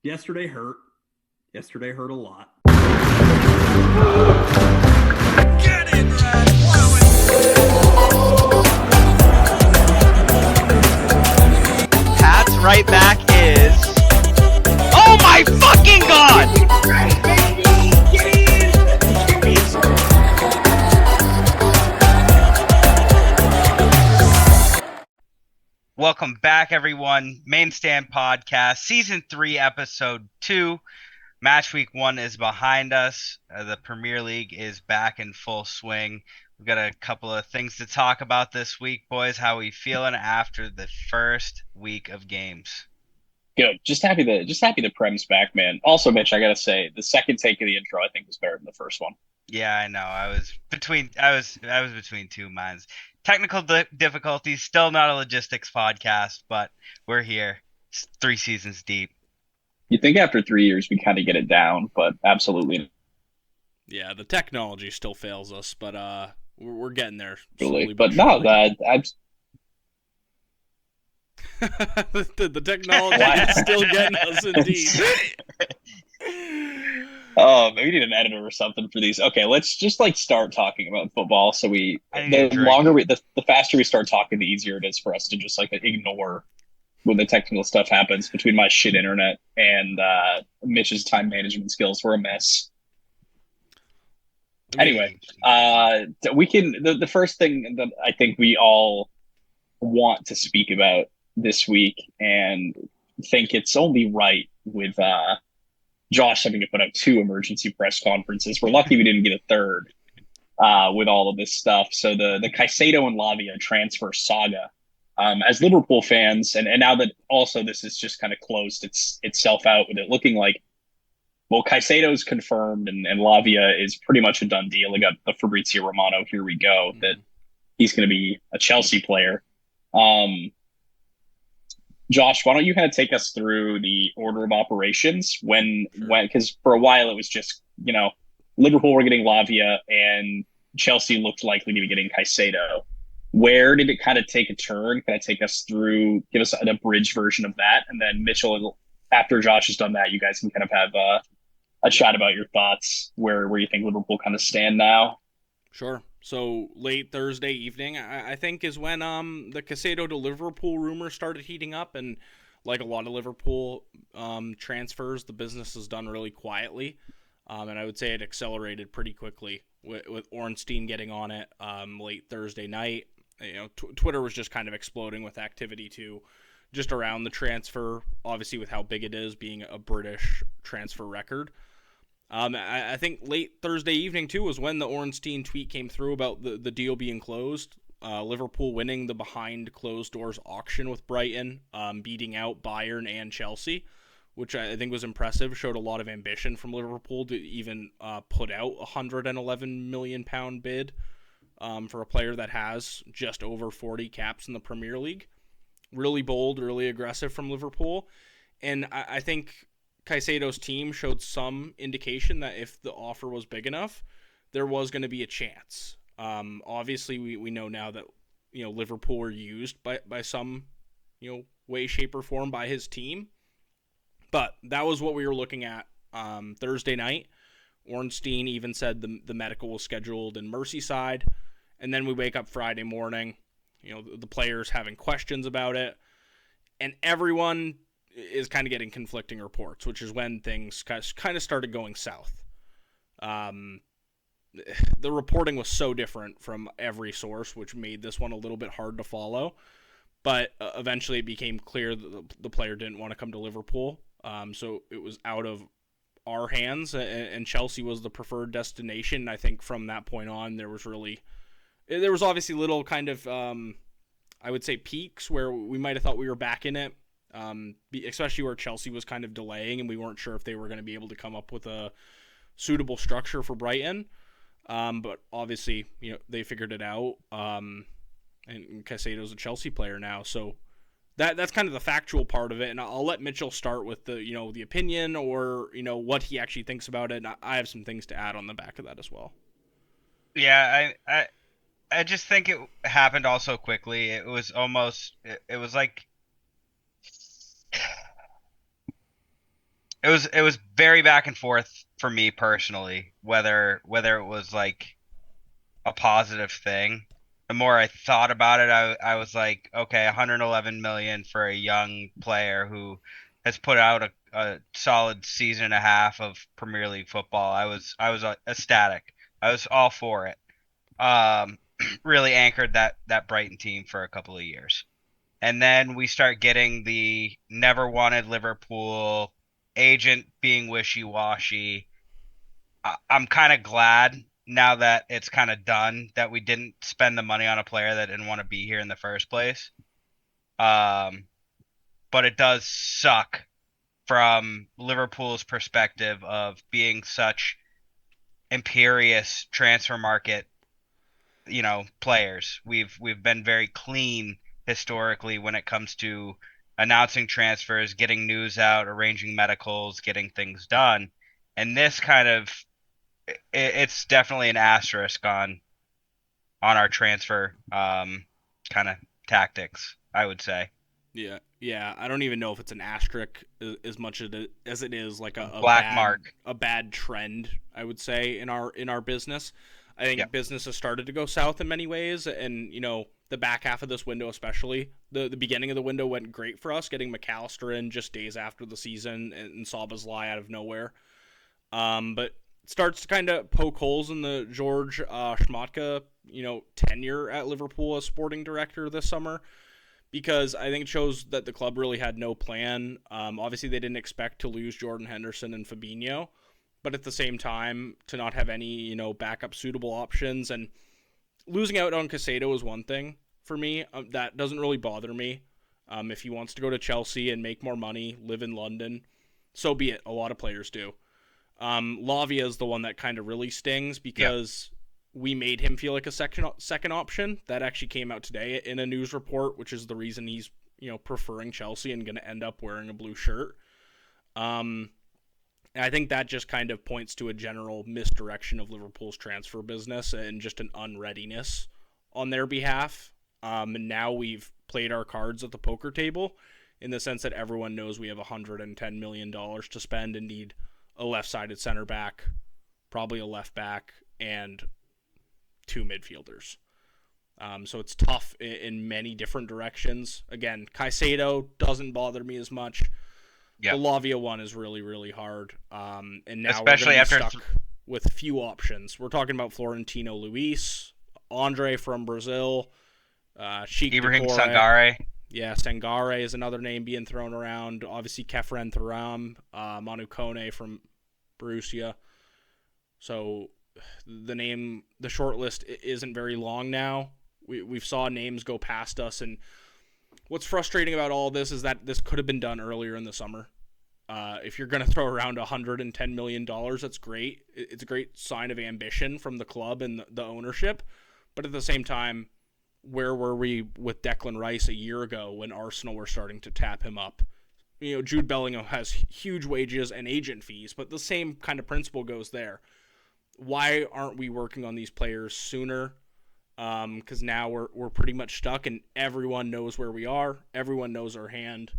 Yesterday hurt. Yesterday hurt a lot. Get it, Red! Pat's right back is... Oh my fucking god! Welcome back, everyone. Main Stand Podcast, Season 3, Episode 2. Match Week 1 is behind us. The Premier League is back in full swing. We've got a couple of things to talk about this week, boys. How are we feeling after the first week of games? Good. Just happy the Prem's back, man. Also, Mitch, I gotta say, the second take of the intro I think was better than the first one. Yeah, I know. I was between two minds. Technical difficulties, still not a logistics podcast, but we're here. It's 3 seasons deep. You think after 3 years we kind of get it down, but absolutely. Yeah, the technology still fails us, but we're getting there. Slowly, but no, the technology is still getting us indeed. Oh, maybe we need an editor or something for these. Okay, let's just start talking about football. So the faster we start talking, the easier it is for us to just ignore when the technical stuff happens. Between my shit internet and Mitch's time management skills, we're a mess. Anyway, we can. The first thing that I think we all want to speak about this week and think it's only right with Josh having to put up 2 emergency press conferences. We're lucky we didn't get a third with all of this stuff. So the Caicedo and Lavia transfer saga, as Liverpool fans, and now that also this is just kind of closed itself out with it looking like, well, Caicedo's confirmed and Lavia is pretty much a done deal. I got the Fabrizio Romano, here we go, that he's going to be a Chelsea player. Josh, why don't you kind of take us through the order of operations when because for a while it was just, Liverpool were getting Lavia and Chelsea looked likely to be getting Caicedo. Where did it kind of take a turn? Kind of take us through, give us an abridged version of that, and then Mitchell, after Josh has done that, you guys can kind of have a chat about your thoughts, where you think Liverpool kind of stand now. Sure. So late Thursday evening, I think, is when the Caicedo to Liverpool rumor started heating up, and like a lot of Liverpool transfers, the business is done really quietly, and I would say it accelerated pretty quickly with Ornstein getting on it late Thursday night. Twitter was just kind of exploding with activity too, just around the transfer. Obviously, with how big it is, being a British transfer record. I think late Thursday evening, too, was when the Ornstein tweet came through about the deal being closed. Liverpool winning the behind closed doors auction with Brighton, beating out Bayern and Chelsea, which I think was impressive. Showed a lot of ambition from Liverpool to even put out a £111 million bid for a player that has just over 40 caps in the Premier League. Really bold, really aggressive from Liverpool. And I think Caicedo's team showed some indication that if the offer was big enough, there was going to be a chance. Obviously, we know now that Liverpool were used by some way, shape, or form by his team, but that was what we were looking at Thursday night. Ornstein even said the medical was scheduled in Merseyside, and then we wake up Friday morning, the players having questions about it, and everyone is kind of getting conflicting reports, which is when things kind of started going south. The reporting was so different from every source, which made this one a little bit hard to follow. But eventually it became clear that the player didn't want to come to Liverpool. So it was out of our hands, and Chelsea was the preferred destination. I think from that point on, there was obviously little kind of, I would say, peaks where we might have thought we were back in it. Especially where Chelsea was kind of delaying and we weren't sure if they were going to be able to come up with a suitable structure for Brighton. But obviously, they figured it out. And Caicedo's a Chelsea player now. So that's kind of the factual part of it. And I'll let Mitchell start with the opinion or, what he actually thinks about it. And I have some things to add on the back of that as well. Yeah, I just think it happened all so quickly. It was almost, it was like, it was very back and forth for me personally, whether it was like a positive thing. The more I thought about it, I was like, okay, 111 million for a young player who has put out a solid season and a half of Premier League football. I was ecstatic. I was all for it. Um, really anchored that Brighton team for a couple of years. And then we start getting the never wanted Liverpool agent being wishy-washy. I'm kind of glad now that it's kind of done that we didn't spend the money on a player that didn't want to be here in the first place. Um, but it does suck from Liverpool's perspective of being such imperious transfer market, players. We've been very clean historically when it comes to announcing transfers, getting news out, arranging medicals, getting things done. And this kind of it's definitely an asterisk on our transfer kind of tactics, I would say. Yeah, yeah. I don't even know if it's an asterisk as much as it is like a Black bad mark. a bad trend. I would say in our business. I think Yep. business has started to go south in many ways, and the back half of this window, especially the beginning of the window, went great for us. Getting McAllister in just days after the season and Szoboszlai out of nowhere. But it starts to kind of poke holes in the George Schmatka, tenure at Liverpool as sporting director this summer, because I think it shows that the club really had no plan. Obviously, they didn't expect to lose Jordan Henderson and Fabinho, but at the same time, to not have any, backup suitable options. And losing out on Caicedo is one thing for me. That doesn't really bother me. If he wants to go to Chelsea and make more money, live in London, so be it. A lot of players do. Lavia is the one that kind of really stings because we made him feel like a second option. That actually came out today in a news report, which is the reason he's preferring Chelsea and going to end up wearing a blue shirt. And I think that just kind of points to a general misdirection of Liverpool's transfer business and just an unreadiness on their behalf. And now we've played our cards at the poker table in the sense that everyone knows we have $110 million to spend and need a left-sided center back, probably a left back, and two midfielders. So it's tough in many different directions. Again, Caicedo doesn't bother me as much. Yep. The Lavia one is really, really hard. And now Especially we're going to be after stuck with few options. We're talking about Florentino Luis, Andre from Brazil, Sheik Ibrahim Doucouré. Sangare. Yeah, Sangare is another name being thrown around. Obviously, Kefren Thuram, Manu Kone from Borussia. So the short list isn't very long now. We've saw names go past us, and what's frustrating about all this is that this could have been done earlier in the summer. If you're going to throw around $110 million, that's great. It's a great sign of ambition from the club and the ownership. But at the same time, where were we with Declan Rice a year ago when Arsenal were starting to tap him up? Jude Bellingham has huge wages and agent fees, but the same kind of principle goes there. Why aren't we working on these players sooner? Because now we're pretty much stuck, and everyone knows where we are. Everyone knows our hand.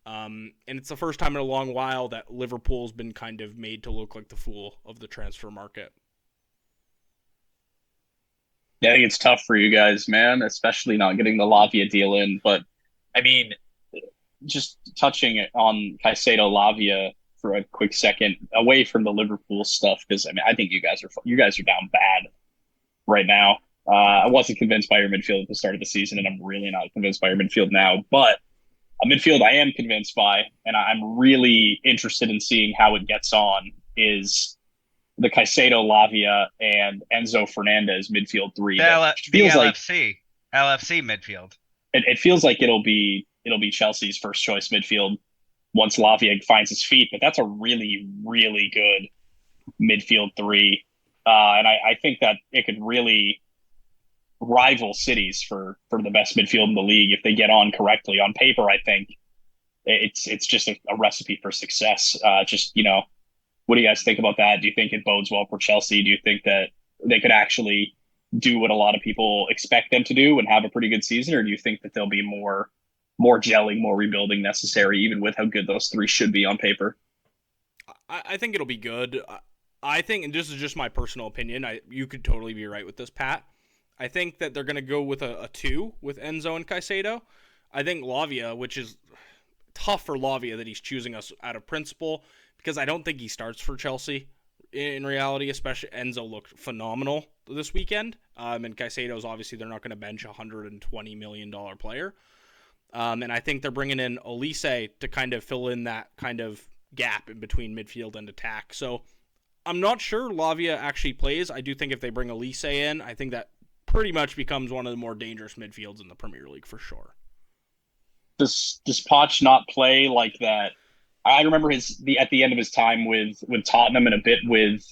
And it's the first time in a long while that Liverpool's been kind of made to look like the fool of the transfer market. Yeah, I think it's tough for you guys, man, especially not getting the Lavia deal in. But I mean, just touching on Caicedo Lavia for a quick second, away from the Liverpool stuff, because I mean, I think you guys are down bad right now. I wasn't convinced by your midfield at the start of the season, and I'm really not convinced by your midfield now. But a midfield I am convinced by, and I'm really interested in seeing how it gets on, is the Caicedo, Lavia, and Enzo Fernandez midfield three. That The feels like LFC midfield. it feels like it'll be Chelsea's first choice midfield once Lavia finds his feet. But that's a really, really good midfield three, and I think that it could really rival cities for the best midfield in the league if they get on correctly. On paper, I think it's just a recipe for success. What do you guys think about that? Do you think it bodes well for Chelsea? Do you think that they could actually do what a lot of people expect them to do and have a pretty good season, or do you think that there'll be more gelling, more rebuilding necessary, even with how good those three should be on paper? I think it'll be good. I think, and this is just my personal opinion, you could totally be right with this, Pat. I think that they're going to go with a 2 with Enzo and Caicedo. I think Lavia, which is tough for Lavia that he's choosing us out of principle, because I don't think he starts for Chelsea in reality, especially Enzo looked phenomenal this weekend. And Caicedo's obviously they're not going to bench a $120 million player. And I think they're bringing in Elise to kind of fill in that kind of gap in between midfield and attack. So I'm not sure Lavia actually plays. I do think if they bring Elise in, I think that pretty much becomes one of the more dangerous midfields in the Premier League for sure. Does Poch not play like that? I remember at the end of his time with Tottenham and a bit with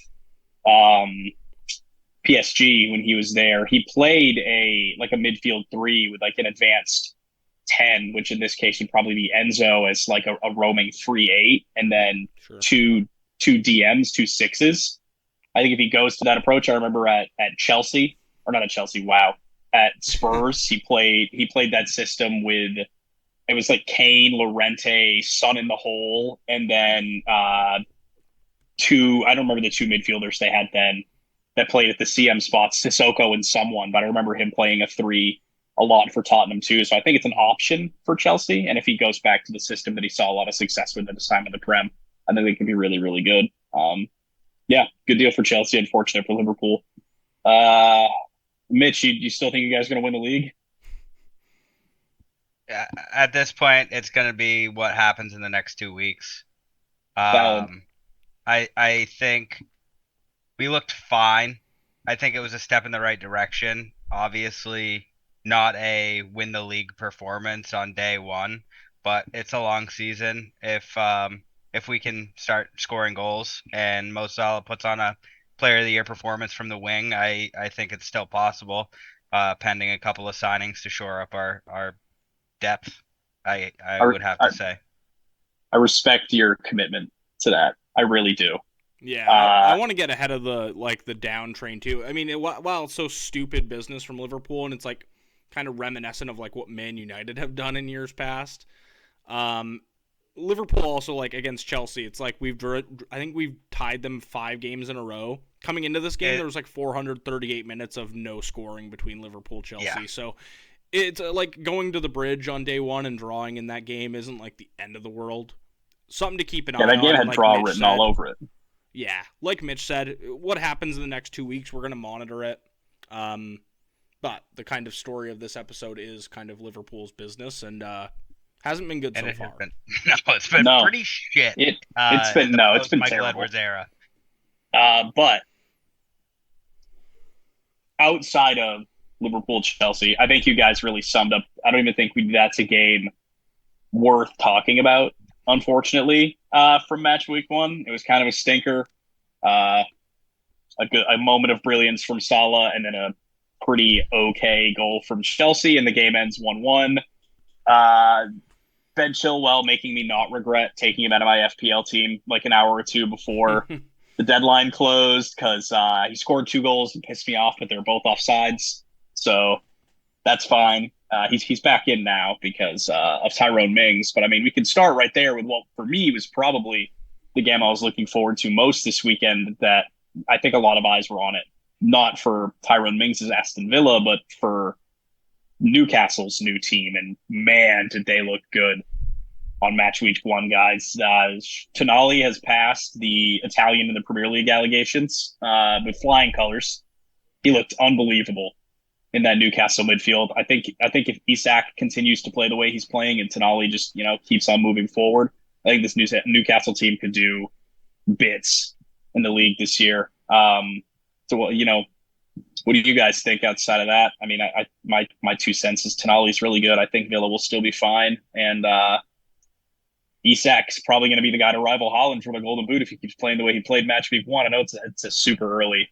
PSG when he was there. He played a midfield 3 with like an advanced 10, which in this case would probably be Enzo as like a roaming free 8, and then Sure. two DMs, 2 6s. I think if he goes to that approach, I remember at Chelsea, or not at Chelsea, wow, at Spurs, he played that system with, it was like Kane, Llorente, Son in the hole, and then I don't remember the 2 midfielders they had then that played at the CM spots, Sissoko and someone, but I remember him playing a 3 a lot for Tottenham too. So I think it's an option for Chelsea. And if he goes back to the system that he saw a lot of success with at his time in the Prem, I think it can be really, really good. Yeah, good deal for Chelsea. Unfortunate for Liverpool. Mitch, you still think you guys are going to win the league? At this point, it's going to be what happens in the next 2 weeks. Valid. I think we looked fine. I think it was a step in the right direction. Obviously, not a win the league performance on day one, but it's a long season. If we can start scoring goals and Mo Salah puts on a player of the year performance from the wing, I think it's still possible, pending a couple of signings to shore up our depth. I would have to say. I respect your commitment to that. I really do. Yeah, I want to get ahead of the down train too. I mean, while it's so stupid business from Liverpool, and it's like kind of reminiscent of like what Man United have done in years past. Liverpool also, like against Chelsea, it's like I think we've tied them 5 games in a row. Coming into this game, there was like 438 minutes of no scoring between Liverpool Chelsea. Yeah. So it's like going to the bridge on day one and drawing in that game isn't like the end of the world. Something to keep an eye on. Yeah, that game had like draw Mitch written said, all over it. Yeah, like Mitch said, what happens in the next 2 weeks, we're going to monitor it. But the kind of story of this episode is kind of Liverpool's business, and hasn't been good so far. It's been pretty shit. It's been Michael terrible. Edwards era. But outside of Liverpool Chelsea, I think you guys really summed up. I don't even think that's a game worth talking about. Unfortunately, from match week 1, it was kind of a stinker. A moment of brilliance from Salah, and then a pretty okay goal from Chelsea, and the game ends 1-1. Ben Chilwell making me not regret taking him out of my FPL team like an hour or 2 before the deadline closed, because he scored 2 goals and pissed me off, but they're both offsides. So that's fine. He's back in now because of Tyrone Mings. But I mean, we can start right there with what for me was probably the game I was looking forward to most this weekend, that I think a lot of eyes were on it. Not for Tyrone Mings' Aston Villa, but for Newcastle's new team. And man, did they look good on match week 1, guys. Tonali has passed the Italian in the Premier League allegations with flying colors. He looked unbelievable in that Newcastle midfield. I think if Isak continues to play the way he's playing and Tonali just keeps on moving forward, I think this Newcastle team could do bits in the league this year. So what do you guys think outside of that? I mean, my 2 cents is Tonali's really good. I think Villa will still be fine, and Isak's probably going to be the guy to rival Haaland for the Golden Boot if he keeps playing the way he played match week 1. I know it's a super early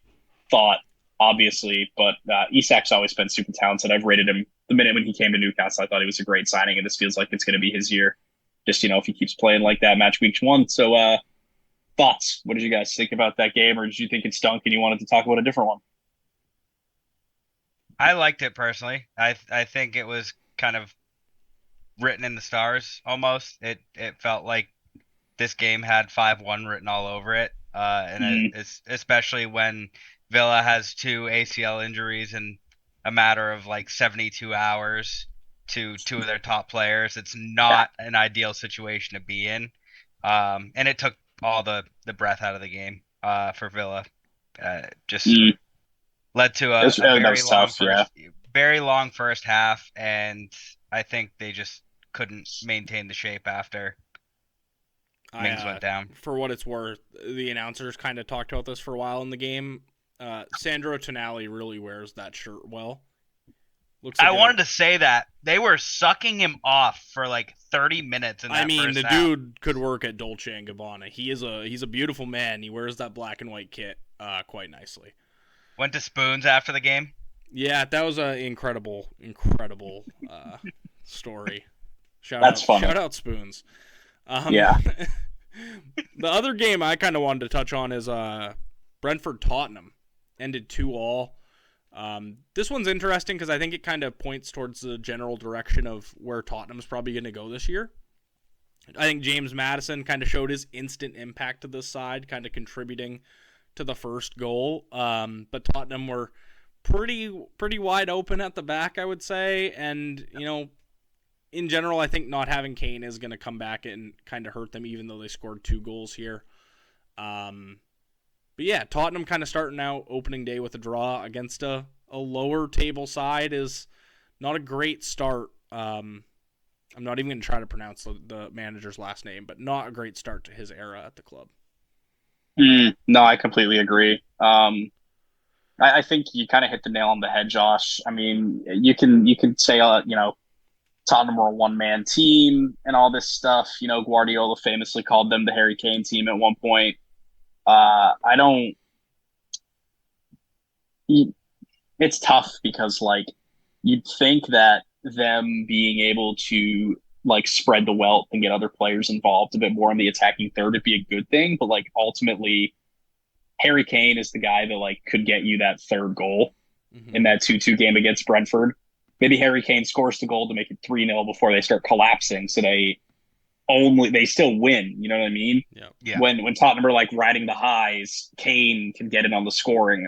thought, obviously, but Isak's always been super talented. I've rated him the minute when he came to Newcastle. I thought he was a great signing, and this feels like it's going to be his year. Just if he keeps playing like that match week 1. So, thoughts? What did you guys think about that game, or did you think it stunk and you wanted to talk about a different one? I liked it personally. I think it was kind of written in the stars almost. It felt like this game had 5-1 written all over it. It's especially when Villa has 2 ACL injuries in a matter of like 72 hours to 2 of their top players. It's not an ideal situation to be in. And it took all the breath out of the game for Villa. Just led to a That very was long tough, yeah. very long first half, and I think they just couldn't maintain the shape after Mings went down. For what it's worth, the announcers kind of talked about this for a while in the game. Sandro Tonali really wears that shirt well. I wanted to say that they were sucking him off for like 30 minutes in that first half. Dude could work at Dolce and Gabbana. He's a beautiful man. He wears that black and white kit quite nicely. Went to Spoons after the game. Yeah, that was an incredible story. Shout out Spoons. Yeah. The other game I kind of wanted to touch on is Brentford Tottenham ended 2-2. This one's interesting because I think it kind of points towards the general direction of where Tottenham's probably going to go this year. I think James Maddison kind of showed his instant impact to this side, kind of contributing to the first goal. But Tottenham were pretty wide open at the back, I would say. And, in general, I think not having Kane is going to come back and kind of hurt them, even though they scored 2 goals here. But yeah, Tottenham kind of starting out opening day with a draw against a lower table side is not a great start. I'm not even going to try to pronounce the manager's last name, but not a great start to his era at the club. No, I completely agree. I think you kind of hit the nail on the head, Josh. I mean, you can say, Tottenham were a one-man team and all this stuff. Guardiola famously called them the Harry Kane team at one point. It's tough because you'd think that them being able to spread the wealth and get other players involved a bit more in the attacking third would be a good thing, but ultimately Harry Kane is the guy that could get you that third goal in that 2-2 game against Brentford. Maybe Harry Kane scores the goal to make it 3-0 before they start collapsing, so they still win. You know what I mean? Yeah. When Tottenham are riding the highs, Kane can get in on the scoring.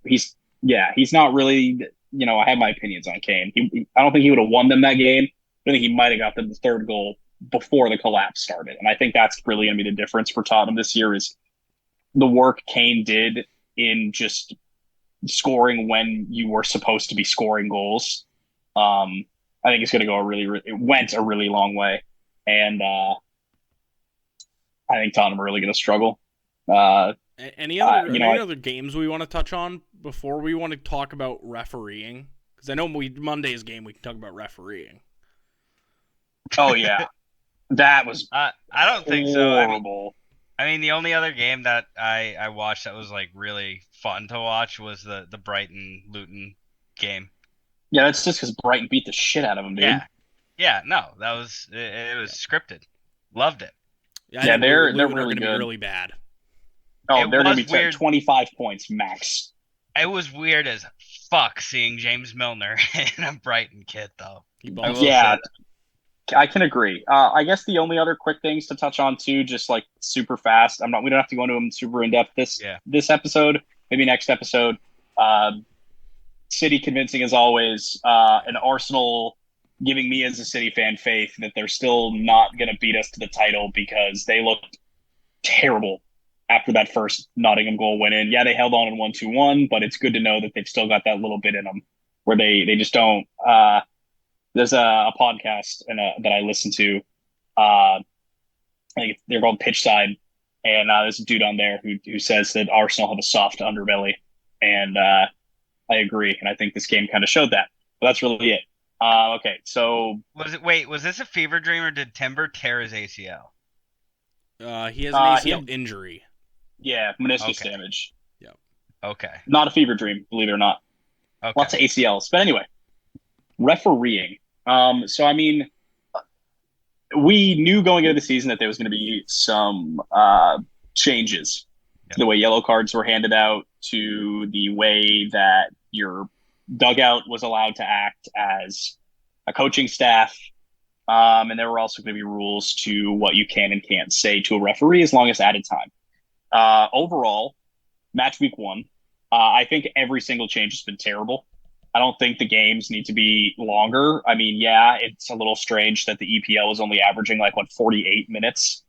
He's not really. I have my opinions on Kane. I don't think he would have won them that game. I think he might have got them the third goal before the collapse started, and I think that's really going to be the difference for Tottenham this year is the work Kane did in just scoring when you were supposed to be scoring goals. I think it's going to go it went a really long way. And I think Tottenham are really going to struggle. Any other games we want to touch on before we want to talk about refereeing? Because I know Monday's game we can talk about refereeing. Oh yeah, that was. I don't think horrible. So. I mean, the only other game that I watched that was really fun to watch was the Brighton Luton game. Yeah, that's just because Brighton beat the shit out of them, dude. Yeah, no, that was it was scripted. Loved it. Yeah, they're really good. Be really bad. Oh, they're going to be 25 points max. It was weird as fuck seeing James Milner in a Brighton kit, though. Yeah, I can agree. I guess the only other quick things to touch on too, just super fast. We don't have to go into them super in depth this episode. Maybe next episode. City convincing as always. And Arsenal giving me as a City fan faith that they're still not going to beat us to the title because they looked terrible after that first Nottingham goal went in. Yeah, they held on and won 2-1, but it's good to know that they've still got that little bit in them where they just don't. There's a podcast that I listen to. I think they're called Pitchside, and there's a dude on there who says that Arsenal have a soft underbelly, and I agree, and I think this game kind of showed that. But that's really it. Okay, so was this a fever dream or did Timber tear his ACL? He has an ACL injury. Yeah, meniscus damage. Yeah. Okay. Not a fever dream, believe it or not. Okay. Lots of ACLs, but anyway, refereeing. So I mean, we knew going into the season that there was going to be some changes to the way yellow cards were handed out, to the way that your dugout was allowed to act as a coaching staff. And there were also going to be rules to what you can and can't say to a referee as long as added time. Overall, match week 1, I think every single change has been terrible. I don't think the games need to be longer. I mean, yeah, it's a little strange that the EPL is only averaging 48 minutes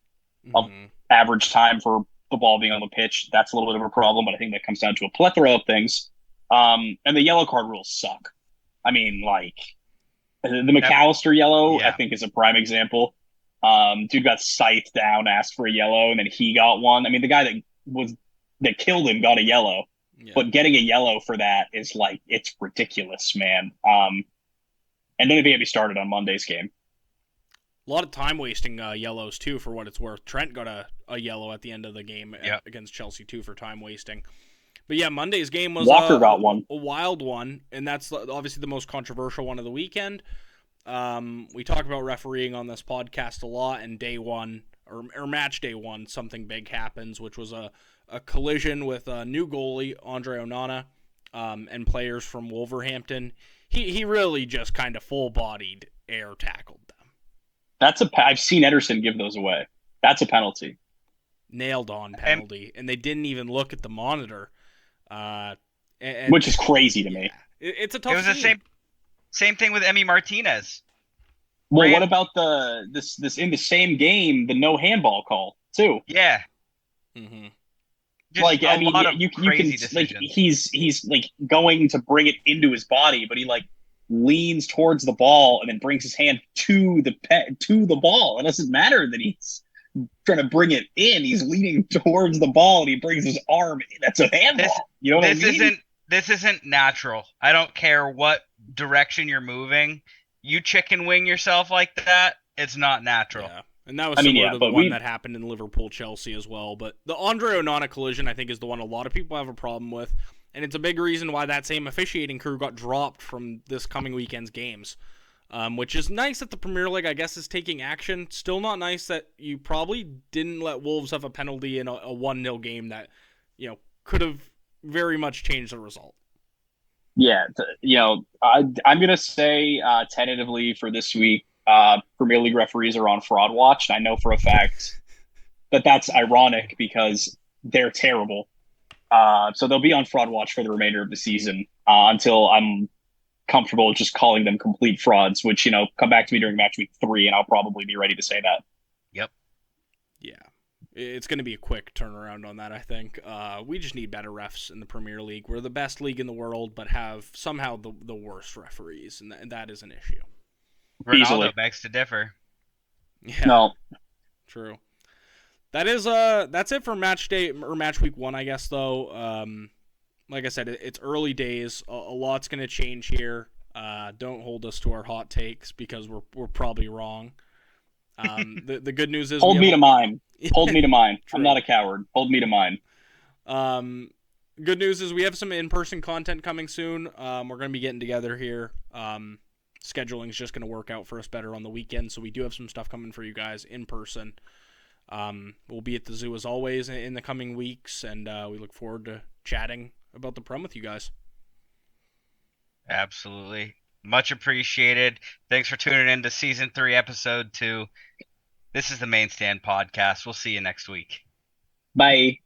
of Mhm. average time for the ball being on the pitch. That's a little bit of a problem, but I think that comes down to a plethora of things. And the yellow card rules suck. I mean, the McAllister yellow, I Yeah. think, is a prime example. Dude got scythed down, asked for a yellow, and then he got one. I mean, the guy that killed him got a yellow, Yeah. but getting a yellow for that is it's ridiculous, man. And don't even get me started on Monday's game. A lot of time wasting yellows too, for what it's worth. Trent got a yellow at the end of the game against Chelsea too for time wasting. But yeah, Monday's game was Walker got one. a wild one, and that's obviously the most controversial one of the weekend. We talk about refereeing on this podcast a lot, and day one or match day one, something big happens, which was a collision with a new goalie, Andre Onana, and players from Wolverhampton. He really just kind of full-bodied air tackled them. I've seen Ederson give those away. That's a penalty. Nailed on penalty, and they didn't even look at the monitor. And which is crazy to me. It's a tough. It was the same thing with Emi Martinez. Well, what about this in the same game, the no handball call too? Yeah. Mm-hmm. Just I mean, lot of you crazy can decisions. he's going to bring it into his body, but he leans towards the ball and then brings his hand to the ball. It doesn't matter that he's trying to bring it in. He's leaning towards the ball and he brings his arm in. That's a handball. You know what I mean? This isn't natural. I don't care what direction you're moving. You chicken wing yourself like that, it's not natural. Yeah. And that was similar to the one that happened in Liverpool-Chelsea as well. But the Andre Onana collision, I think, is the one a lot of people have a problem with. And it's a big reason why that same officiating crew got dropped from this coming weekend's games. Which is nice that the Premier League, I guess, is taking action. Still not nice that you probably didn't let Wolves have a penalty in a 1-0 game that, could have very much changed the result. Yeah, I'm going to say tentatively for this week, Premier League referees are on fraud watch. And I know for a fact that that's ironic because they're terrible. So they'll be on fraud watch for the remainder of the season until I'm comfortable just calling them complete frauds, which, come back to me during match week 3 and I'll probably be ready to say that. Yep. Yeah. It's going to be a quick turnaround on that, I think. We just need better refs in the Premier League. We're the best league in the world, but have somehow the worst referees, and that is an issue. Ronaldo Easily. begs to differ. Yeah. No. True. That's it for match day or match week 1, I guess, though. Like I said, it's early days. A lot's going to change here. Don't hold us to our hot takes because we're probably wrong. The good news is hold me to mine. Hold me to mine. True. I'm not a coward. Hold me to mine. Good news is we have some in-person content coming soon. We're going to be getting together here. Scheduling is just going to work out for us better on the weekend, so we do have some stuff coming for you guys in person. We'll be at the zoo as always in the coming weeks, and we look forward to chatting about the Prem with you guys. Absolutely. Much appreciated. Thanks for tuning in to Season 3, Episode 2. This is the Main Stand Podcast. We'll see you next week. Bye.